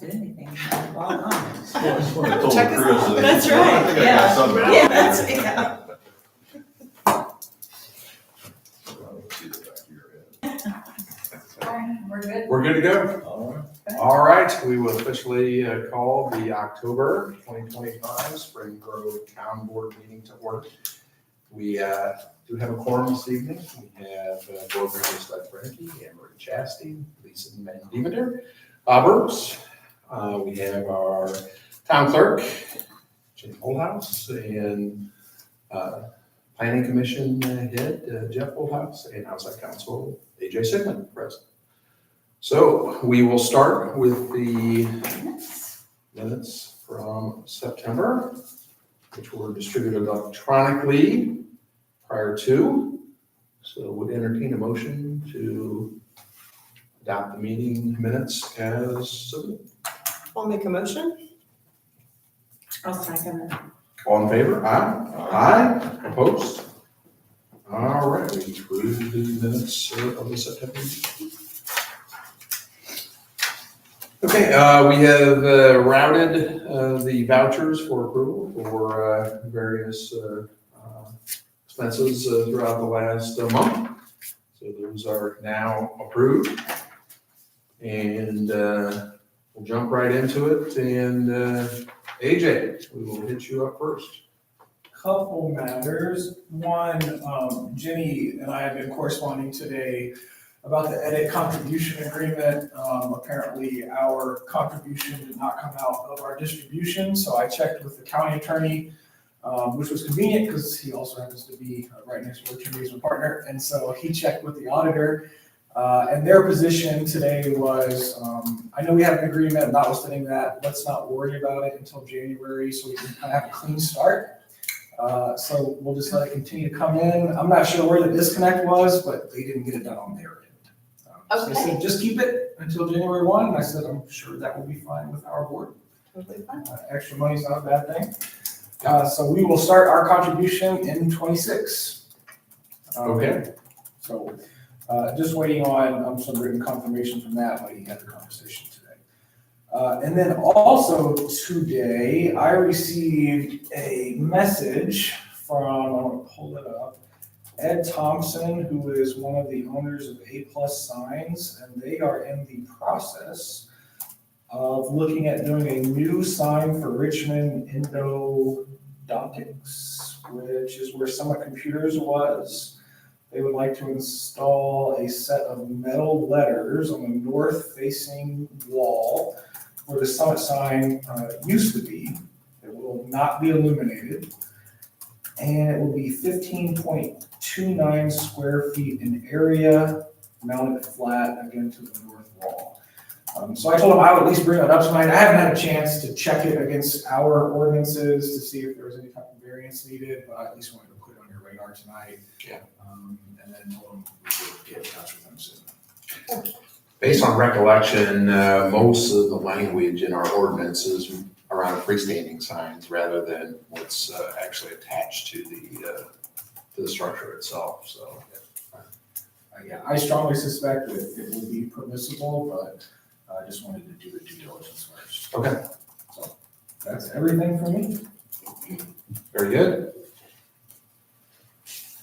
haven't did anything. Well, I just wanted to tell Check us Chris out. that- That's I right, think I got yeah. something out Yeah, there. that's, yeah. Let's see the back of your head. We're good. We're good to go. All right. All right, we will officially call the October 2025 Spring Grove Town Board meeting to order. We do have a quorum this evening. We have board members Doug Brenke, Anne Marie Chastain, Lisa Van Demeter, Bob Burks. We have our town clerk, Jim Oldhouse, and planning commission head, Jeff Oldhouse, and outside counsel, AJ Sigmund, present. So we will start with the minutes from September, which were distributed electronically prior to. So would entertain a motion to adopt the meeting minutes as submitted. I'll make a motion. I'll second it. All in favor? Aye. Aye. Opposed? All right, we approve the minutes of the September meeting. Okay, we have routed the vouchers for approval for various expenses throughout the last month. So those are now approved. And we'll jump right into it. And AJ, we will hit you up first. Couple matters. One, Jenny and I have been corresponding today about the edit contribution agreement. Apparently our contribution did not come out of our distribution, so I checked with the county attorney, which was convenient because he also happens to be right next door to me as a partner. And so he checked with the auditor, and their position today was, I know we have an agreement, notwithstanding that, let's not worry about it until January so we can kind of have a clean start. So we'll just let it continue to come in. I'm not sure where the disconnect was, but they didn't get it done on their end. So they said, just keep it until January 1, and I said, I'm sure that will be fine with our board. Totally fine. Extra money's not a bad thing. So we will start our contribution in 26. Okay. So just waiting on some written confirmation from that, like he had the conversation today. And then also today, I received a message from, I want to pull it up, Ed Thompson, who is one of the owners of A+ Signs, and they are in the process of looking at doing a new sign for Richmond Endodontics, which is where Summit Computers was. They would like to install a set of metal letters on the north-facing wall where the Summit sign used to be. It will not be illuminated, and it will be 15.29 square feet in area, mounted flat again to the north wall. So I told him I would at least bring it up tonight. I haven't had a chance to check it against our ordinances to see if there was any type of variance needed, but I at least wanted to put it on your radar tonight. Yeah. And then told him we would get in touch with them soon. Based on recollection, most of the language in our ordinance is around freestanding signs rather than what's actually attached to the structure itself, so. Yeah, I strongly suspect that it will be permissible, but I just wanted to do the due diligence first. Okay. So that's everything for me. Very good.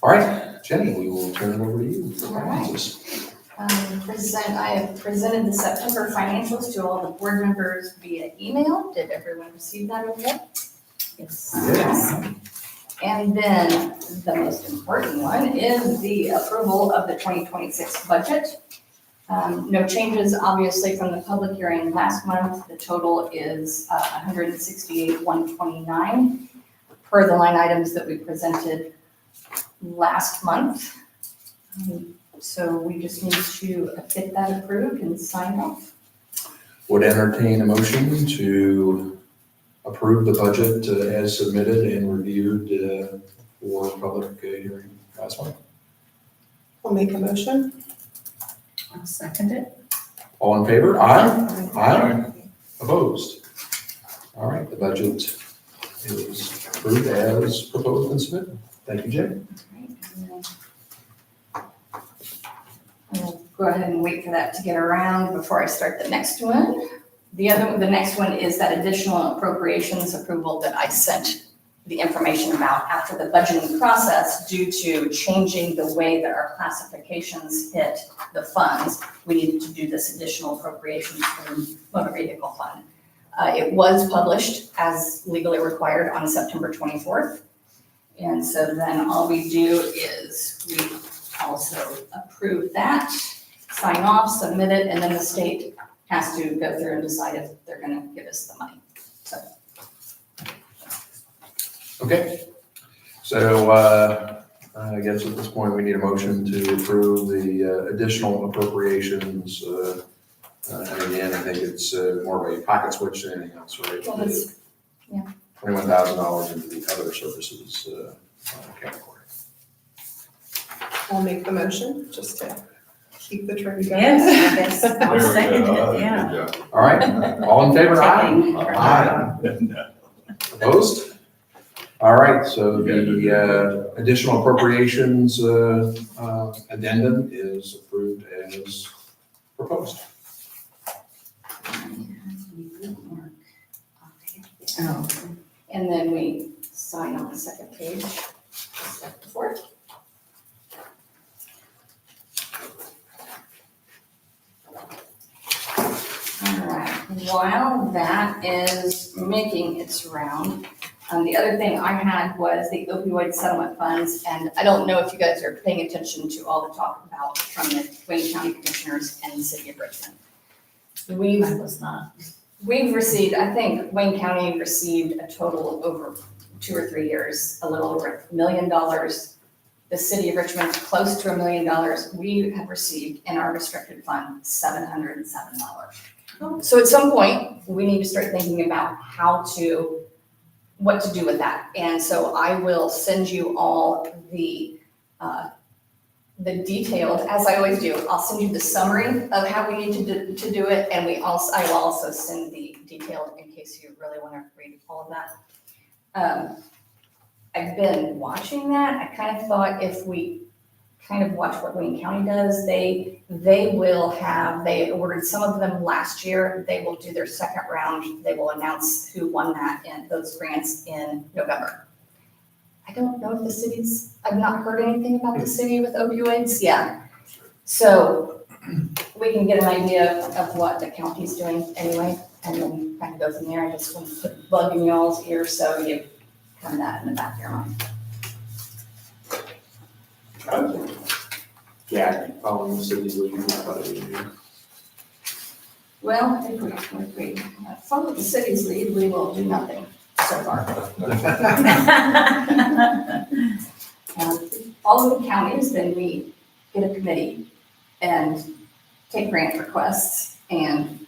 All right, Jenny, we will turn it over to you for All right. finances. I have presented the September financials to all the board members via email. Did everyone receive that okay? Yes. Yeah. And then the most important one is the approval of the 2026 budget. No changes, obviously, from the public hearing last month. The total is $168,129 per the line items that we presented last month. So we just need to get that approved and sign off. Would entertain a motion to approve the budget as submitted and reviewed for public hearing last month. I'll make a motion. I'll second it. All in favor? Aye. Aye. Opposed? All right, the budget is approved as proposed and submitted. Thank you, Jay. I'll go ahead and wait for that to get around before I start the next one. The next one is that additional appropriations approval that I sent the information about after the budgeting process due to changing the way that our classifications hit the funds. We needed to do this additional appropriation for the motor vehicle fund. It was published as legally required on September 24th. And so then all we do is we also approve that, sign off, submit it, and then the state has to go through and decide if they're gonna give us the money. So, Okay, so, I guess at this point, we need a motion to approve the additional appropriations. And again, I think it's more of a pocket switch than anything else, right? well, it's, $21,000 into the other services category. I'll make the motion, just to keep the trend going. Yes, I guess I'll There we second go. it, yeah. Good job. All right, all in favor, aye? Aye. Opposed? All right, so the additional appropriations addendum is approved as proposed. Oh, and then we sign on the second page, just like before. All right, while that is making its round, the other thing I had was the opioid settlement funds, and I don't know if you guys are paying attention to all the talk about from the Wayne County Commissioners and the City of Richmond. I was not. We've received, I think Wayne County received a total over 2 or 3 years, a little over $1 million. The City of Richmond, close to $1 million. We have received in our restricted fund $707. So at some point, we need to start thinking about what to do with that. And so I will send you all the detailed, as I always do, I'll send you the summary of how we need to do it, and I will also send the detailed in case you really want to read all of that. I've been watching that. I kind of thought if we kind of watch what Wayne County does, they awarded some of them last year. They will do their second round. They will announce who won that and those grants in November. I don't know if the cities, I've not heard anything about the city with opioids. Yeah. So we can get an idea of what the county's doing anyway, and then kind of go from there. I just want to put a bug in y'all's ear so you have that in the back of your mind. Yeah, following the city's lead, is probably easier. Well, I think if we follow the city's lead, we will do nothing so far. Follow the counties, then we get a committee and take grant requests, and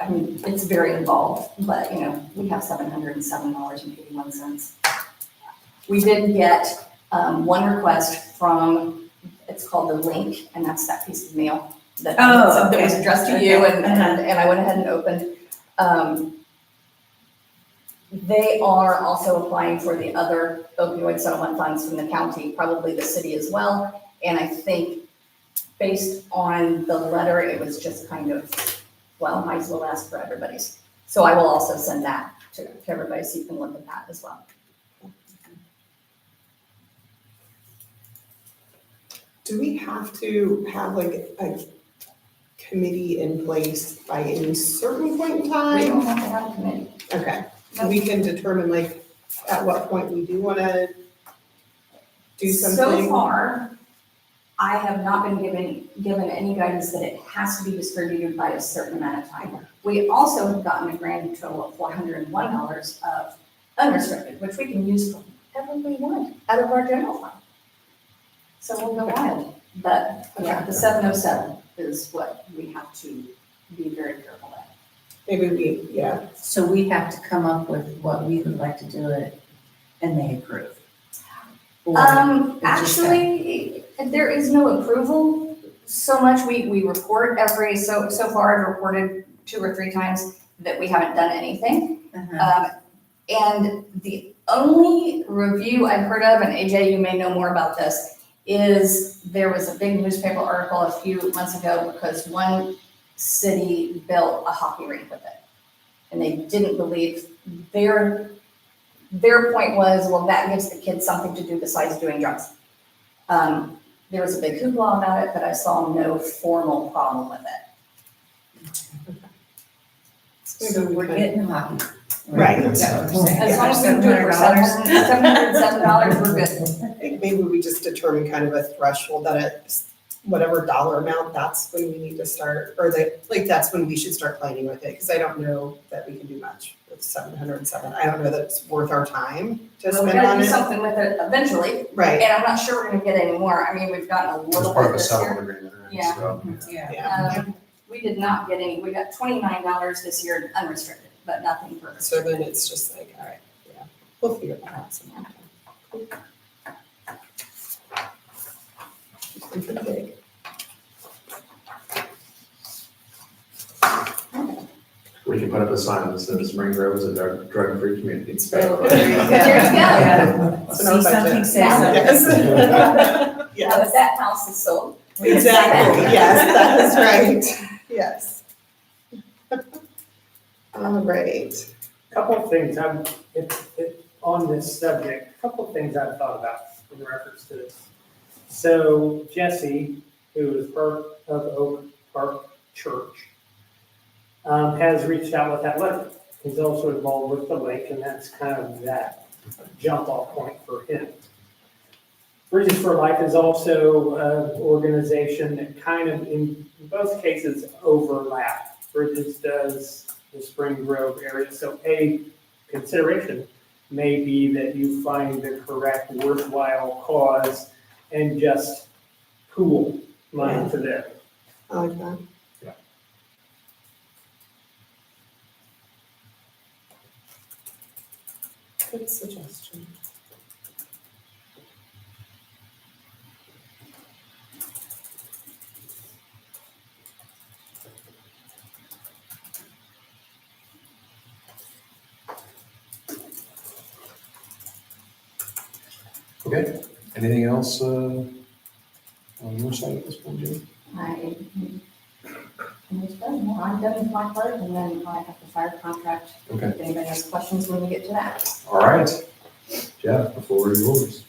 I mean, it's very involved, but we have $707.81. We did get one request from, it's called the Link, and that's that piece of mail that Oh, that was okay. addressed to you, Okay. and I went ahead and opened. They are also applying for the other opioid settlement funds from the county, probably the city as well. And I think based on the letter, it was just kind of, well, might as well ask for everybody's. So I will also send that to everybody so you can look at that as well. Do we have to have like a committee in place by any certain point in We time? don't have to have a committee. Okay, so we can determine like at what point we do wanna do So something? far, I have not been given any guidance that it has to be distributed by a certain amount of time. We also have gotten a grand total of $401 of unrestricted, which we can use for whatever we want out of our general fund. So we'll go wild, but yeah, the 707 is what we have to be very careful at. Maybe So we have to come up with what we would like to do it, and they approve. Or it's just Actually, there is no approval so much. We report so far I've reported 2 or 3 times that we haven't done anything. And the only review I've heard of, and AJ, you may know more about this, is there was a big newspaper article a few months ago because one city built a hockey rink with it. And they didn't believe, their point was, well, that gives the kids something to do besides doing drugs. There was a big hoopla about it, but I saw no formal problem with it. So we're getting hockey. Right. That's what we're saying. As long as we can do it for $707, we're good. I think maybe we just determine kind of a threshold that it's whatever dollar amount, that's when we need to start, or that's when we should start planning with it, because I don't know that we can do much with 707. I don't know that it's worth our time to Well, we spend gotta on do it. something with it eventually, Right, and I'm not sure we're gonna get any more. I mean, we've gotten a It's little part bit of a this settlement year. agreement, right? Yeah. So, Yeah. yeah. We did not get any, we got $29 this year unrestricted, but nothing further. So then it's just like, all right, yeah, we'll figure that out sometime. Cool. It's pretty big. we can put up a sign that says Spring Grove is a drug-free community. So, There you go. Yeah. So no See something, budget. say something. Yes. Now, if that house is sold. we can Exactly, say yes, that is right, yes. All right, Couple of things, on this subject, a couple of things I've thought about in reference to this. So Jesse, who is part of Oak Park Church, has reached out with that letter. He's also involved with the lake, and that's kind of that jump off point for him. Bridges for Life is also an organization that kind of, in both cases, overlap. Bridges does the Spring Grove area, so a consideration may be that you find the correct worthwhile cause and just pool money to there. I like that. Yeah. Good suggestion. Okay, anything else on your side at this point, Jimmy? I'm done with my part, and then I have the fire contract. Okay, If anybody has questions when we get to that. all right. Jeff, the floor is yours.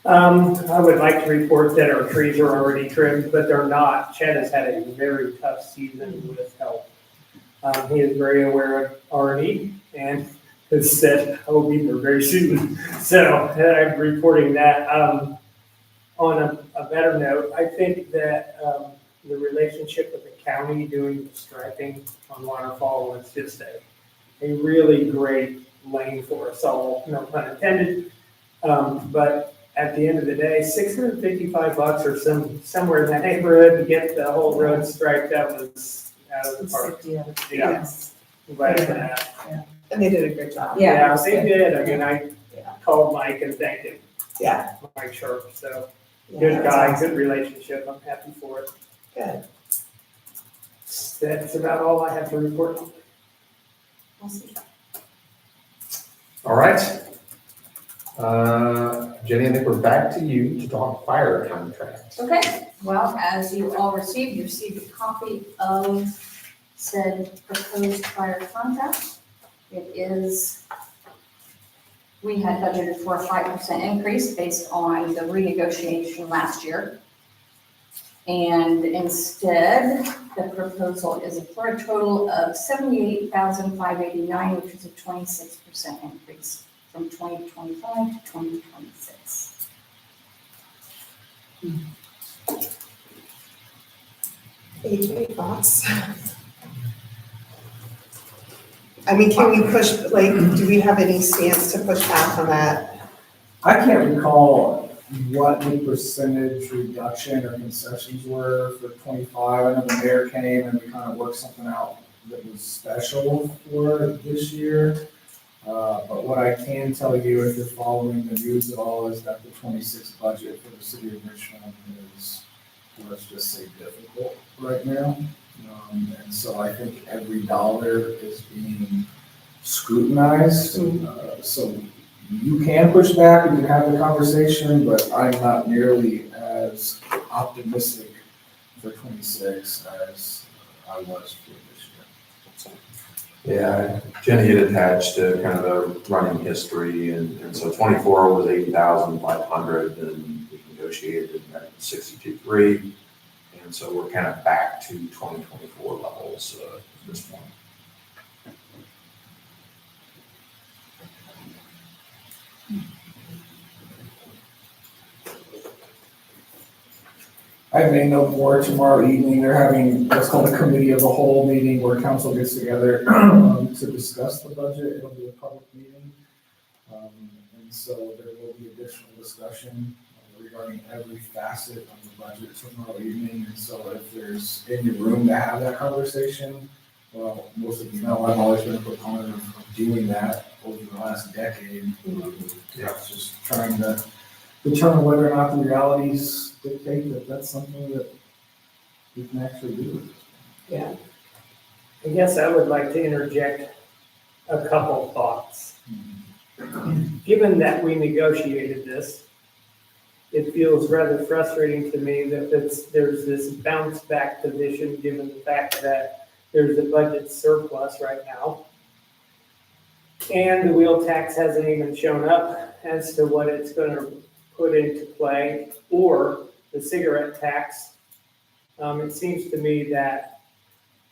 I would like to report that our trees are already trimmed, but they're not. Chad has had a very tough season with health. He is very aware of our need and has said, I will be there very soon. So I'm reporting that. On a better note, I think that the relationship with the county doing the striping on Waterfall was just a really great lane for us all, no pun intended. But at the end of the day, $655 or somewhere in that neighborhood to get the whole road striped, that was out of the park. Yeah. Yeah, I'm glad for that. And they did a great job. Yeah. They did. I mean, I Yeah. called called Mike and thanked him, Yeah. Mike Sharp, so Yeah, good that's guy, awesome. good relationship. I'm happy for it. Good. That's about all I have to report. Awesome. All right. Jenny, I think we're back to you to talk fire contracts. Okay, well, as you all received, you received a copy of said proposed fire contract. It is, we had budgeted for a 5% increase based on the renegotiation last year. And instead, the proposal is for a total of $78,589, which is a 26% increase from 2025 to 2026. Any thoughts? I mean, can we push, like, do we have any stance to push back on that? I can't recall what the percentage reduction or concessions were for 25. I know the mayor came and we kind of worked something out that was special for this year. But what I can tell you, if you're following the news at all, is that the 26 budget for the city of Richmond is, let's just say, difficult right now. And so I think every dollar is being scrutinized. So you can push back and you can have the conversation, but I'm not nearly as optimistic for 26 as I was for this year. Yeah, Jenny had attached kind of the running history, and so 24 was 80,500, and we negotiated at 62.3. And so we're kind of back to 2024 levels at this point. I may know more tomorrow evening. They're having what's called a committee of the whole meeting where council gets together to discuss the budget. It'll be a public meeting. And so there will be additional discussion regarding every facet of the budget tomorrow evening. And so if there's any room to have that conversation, well, most of you know, I've always been a proponent of doing that over the last decade. Yeah, just trying to determine whether or not the realities dictate that that's something that we can actually do. Yeah. I guess I would like to interject a couple thoughts. Given that we negotiated this, it feels rather frustrating to me that there's this bounce back position, given the fact that there's a budget surplus right now. And the wheel tax hasn't even shown up as to what it's gonna put into play, or the cigarette tax. It seems to me that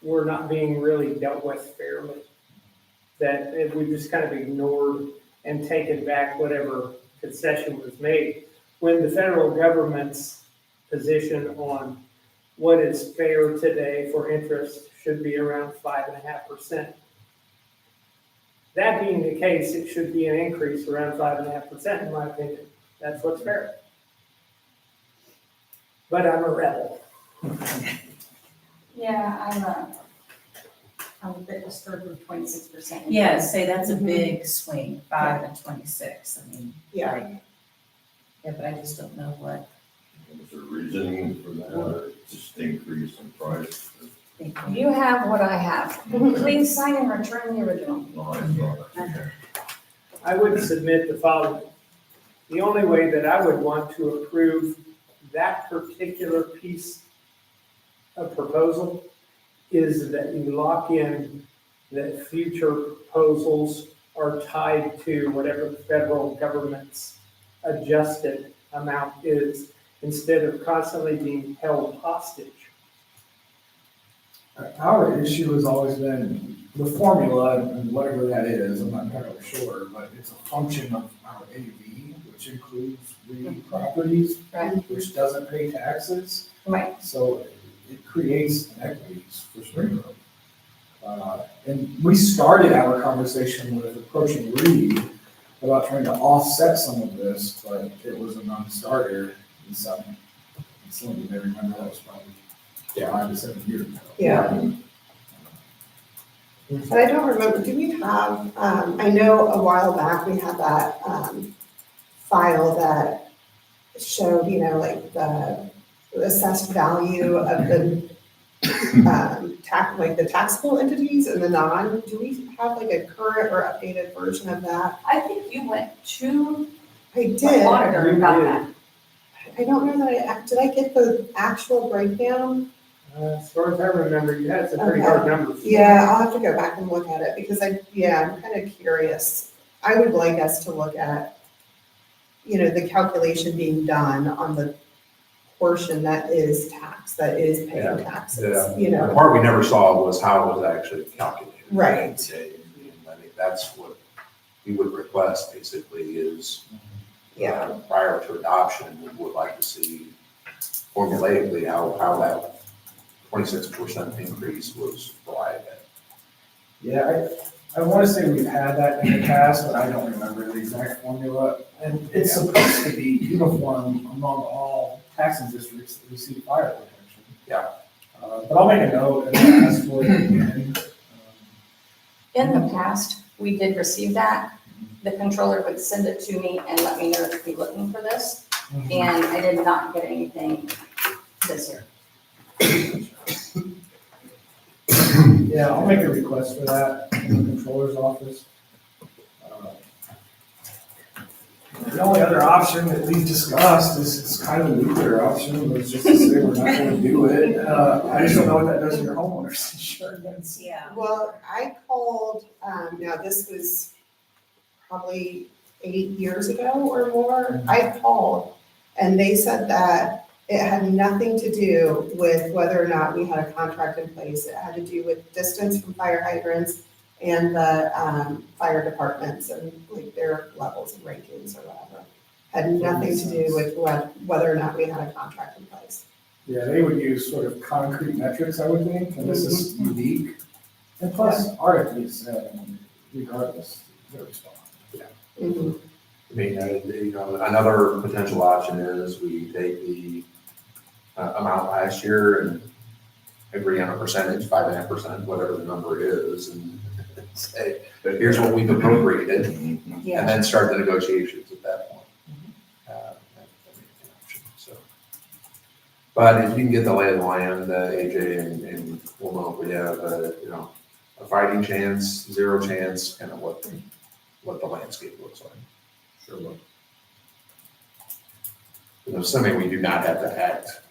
we're not being really dealt with fairly. That if we just kind of ignored and taken back whatever concession was made, when the federal government's position on what is fair today for interest should be around 5.5%. That being the case, it should be an increase around 5.5%, in my opinion. That's what's fair. But I'm a rebel. Yeah, I'm a bit disturbed with 26%. Yeah, say that's a big swing, 5 and 26, I mean. Yeah. like- Yeah, but I just don't know what Was there reasoning for that, or just increase in price? they You have what I have. Please sign and return the original. No, I thought, okay. I would submit the following. The only way that I would want to approve that particular piece of proposal is that you lock in that future proposals are tied to whatever the federal government's adjusted amount is, instead of constantly being held hostage. Our issue has always been the formula, and whatever that is, I'm not entirely sure, but it's a function of our AV, which includes REIT properties, Right. which doesn't pay taxes. Right. So it creates inequities for Spring Grove. And we started our conversation with approaching Reed about trying to offset some of this, but it was a non-starter. And some of you may remember that was probably 5 to 7 years ago. Yeah. But I don't remember, do we have, I know a while back we had that, file that showed, like the assessed value of the, like the taxable entities and the non, do we have like a current or updated version of that? I think you went to I the did, auditor about that. I don't know that did I get the actual breakdown? As far as I remember, you had some pretty Okay. hard numbers. Yeah, I'll have to go back and look at it because I'm kind of curious. I would like us to look at, the calculation being done on the portion that is tax, that is paying taxes, The part we never saw was how it was actually calculated. Right. Okay, and I think that's what we would request basically is prior to adoption, we would like to see formulaically how that 26% increase was arrived at. Yeah, I want to say we've had that in the past, but I don't remember the exact formula. And it's supposed to be uniform among all taxing districts that receive fire protection. Yeah. But I'll make a note and ask for it again. In the past, we did receive that. The controller would send it to me and let me know to be looking for this. And I did not get anything this year. Yeah, I'll make a request for that in the controller's office. The only other option that we've discussed is kind of the nuclear option, was just to say we're not gonna do it. I just don't know what that does to your homeowner's insurance. Yeah. Well, I called, now this was probably 8 years ago or more. I called and they said that it had nothing to do with whether or not we had a contract in place. It had to do with distance from fire hydrants and the fire departments and like their levels and rankings or whatever. Had nothing to do with whether or not we had a contract in place. Yeah, they would use sort of concrete metrics, I would think, and this is unique. And plus, RFP said, regardless, they're responsible. Mhm. I mean, you know, another potential option is we take the amount last year and agree on a percentage, 5.5%, whatever the number is, and say, but here's what we've appropriated, and Yeah. then start the negotiations at that point. That may be an option, so. But if you can get the lay of the land, AJ, and we'll know if we have, you know, a fighting chance, zero chance, kind of what the landscape looks like. Sure will. You know, assuming we do not have to act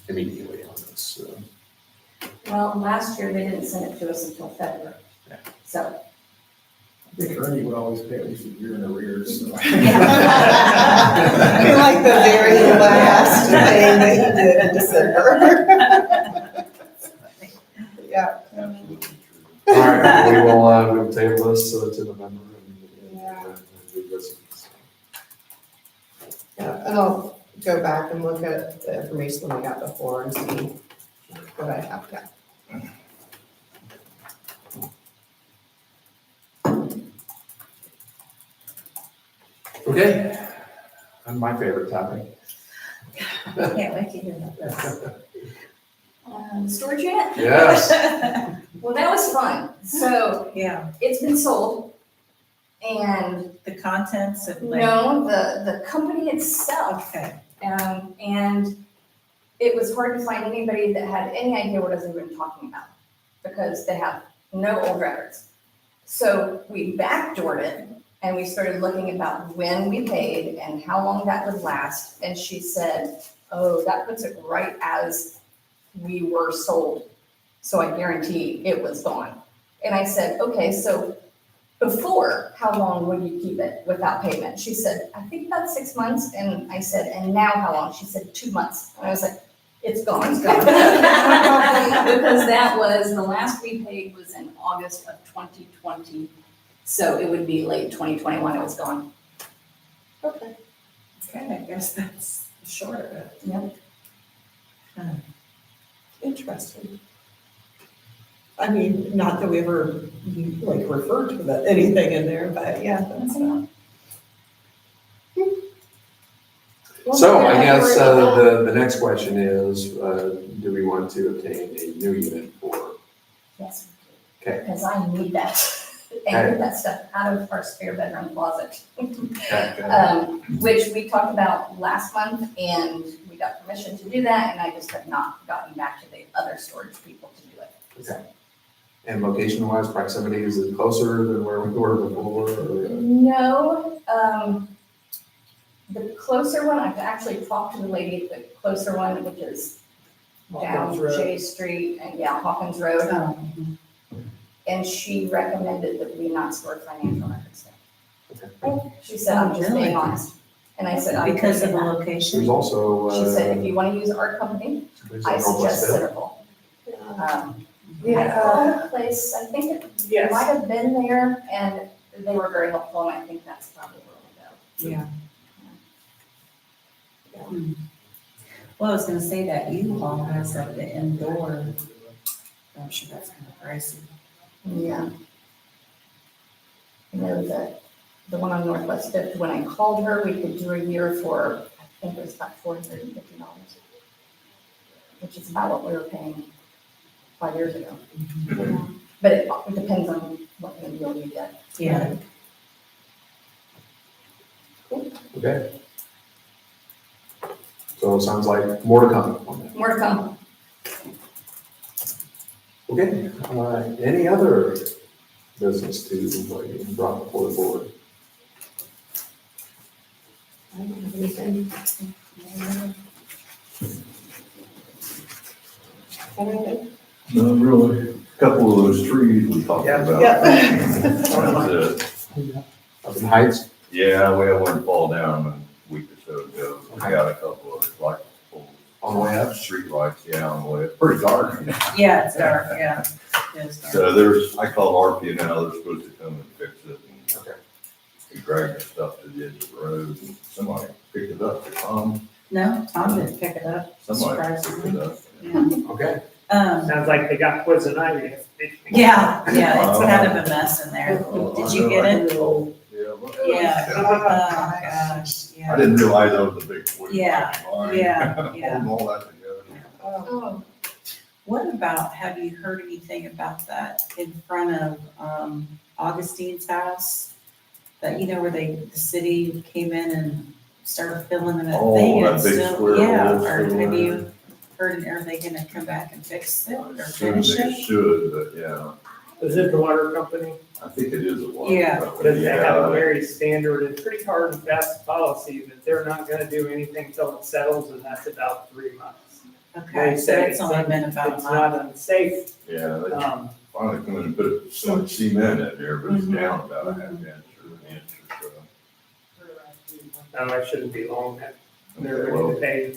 immediately on this, so. Well, last year they didn't send it to us until February. Yeah. So, I think Ernie would always pay at least a year in arrears, so. You're like the very last thing that he did in December. Yeah. All right, we will table this to November and revisit this. Yeah, and I'll go back and look at the information that we got before and see what I have got. Okay, on my favorite topic. Can't wait to hear about this. storage unit? Yes. Well, that was fun. So Yeah, it's been sold and the contents of like. no, the company itself. Okay. And it was hard to find anybody that had any idea what I was even talking about because they have no old records. So we backdoored it and we started looking about when we paid and how long that would last. And she said, oh, that puts it right as we were sold. So I guarantee it was gone. And I said, okay, so before, how long would you keep it without payment? She said, I think about 6 months. And I said, and now how long? She said, 2 months. And I was like, it's gone. It's gone. Because that was, the last we paid was in August of 2020. So it would be late 2021, it was gone. Okay. Okay, I guess that's short of it. Yep. Interesting. I mean, not that we ever like referred to that, anything in there, but yeah, that's. So I guess the next question is, do we want to obtain a new unit for? Yes. Okay. Because I need that. And get that stuff out of our spare bedroom closet. Which we talked about last month and we got permission to do that and I just have not gotten back to the other storage people to do it. Okay. And location wise, proximity, is it closer than where we were before? Or? No, the closer one, I've actually talked to the lady, the closer one, which is down Hawkins Road. J Street and yeah, Hawkins Road. And she recommended that we not store financial records there. She said, I'm just being honest. And I said, I'm Because of the taking that. location. There's also. She said, if you want to use our company, there's I a Northwest suggest Hill. Centerville. I Yeah. called a place, I think it Yes. might have been there, and they were very helpful, and I think that's probably where we'll go. Yeah. Well, I was gonna say that U-Haul has like the indoor, I'm sure that's kind of pricey. Yeah. I know that the one on Northwest Fifth, when I called her, we could do a year for, I think it was about $450, which is about what we were paying 5 years ago. But it depends on what kind of deal you get. Yeah. Okay. So it sounds like more to come on that. More to come. Okay, any other business to be brought before the board? I don't have anything. Anything? No, really, a couple of those trees we talked Yeah. about. Yeah. That's it. Up in Heights? Yeah, we had one fall down a week or so ago. We got a couple of like On the way up? street lights, yeah, on the way up. Pretty dark. Yeah, it's dark, yeah. It is dark. So I called RP now, they're supposed to come and fix it. And Okay. we dragged the stuff to the edge of the road and somebody picked it up. No, Tom didn't pick it up, Somebody picked it surprisingly. up. Yeah. Okay. Sounds like they got poison ivy. Yeah, it's kind of a mess in there. Did you get it? Yeah. Yeah. Oh, gosh, I yeah. didn't realize that was a big poison Yeah, ivy. yeah. Holding all that together. Oh, What about, have you heard anything about that in front of Augustine's house? That, where the city came in and started filling in that Oh, thing? that and big still- square Yeah, hole or still have in you heard, are they gonna come back and fix it or I assume finish they it? should, but yeah, Is it the water company? I think it is a water Yeah. Because company. they have a Yeah. very standard and pretty hard and fast policy that they're not gonna do anything till it settles, and that's about 3 months. Okay, They so say it's only been about a It's month. not unsafe. Yeah, they Um, finally come in and put some cement in there, but it's Mhm. down about a half inch or an inch or so. no, it shouldn't be long. They're Okay, ready well, to pay.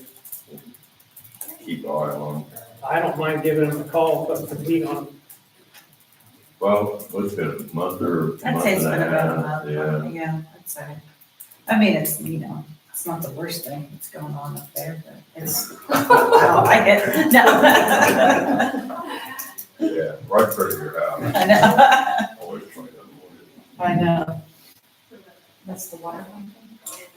keep an eye on them. I don't mind giving them a call, putting some heat on them. Well, what's been a month or I'd month say it's and been a about a half? month, Yeah, yeah, I'd say. I mean, it's, it's not the worst thing that's going on up there, but it's, I don't like it, no. yeah, right in front of your house. I know, Always trying to avoid it. I know. that's the water company?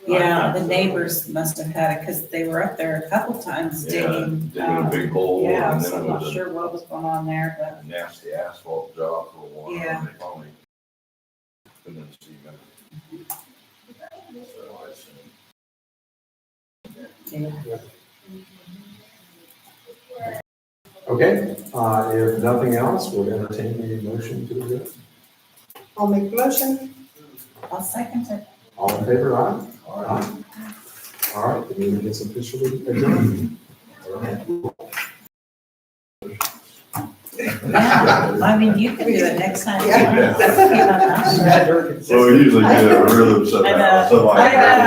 Yeah, the neighbors must have had it, because they were up there a couple times Yeah, digging. digging a big hole Yeah, and so then I'm it not was sure what was going on there, but a nasty asphalt job for a while. Yeah. And they finally put in cement. So I assume. Okay, if nothing else, we'll entertain the motion to adjourn. I'll make the motion. I'll second it. All in favor, aye? Aye. All right, the meeting is officially adjourned. All right. Yeah, I mean, you can do it next time. Yeah. Give 'em a- Well, we usually get a real upset. I know. Somebody- I know.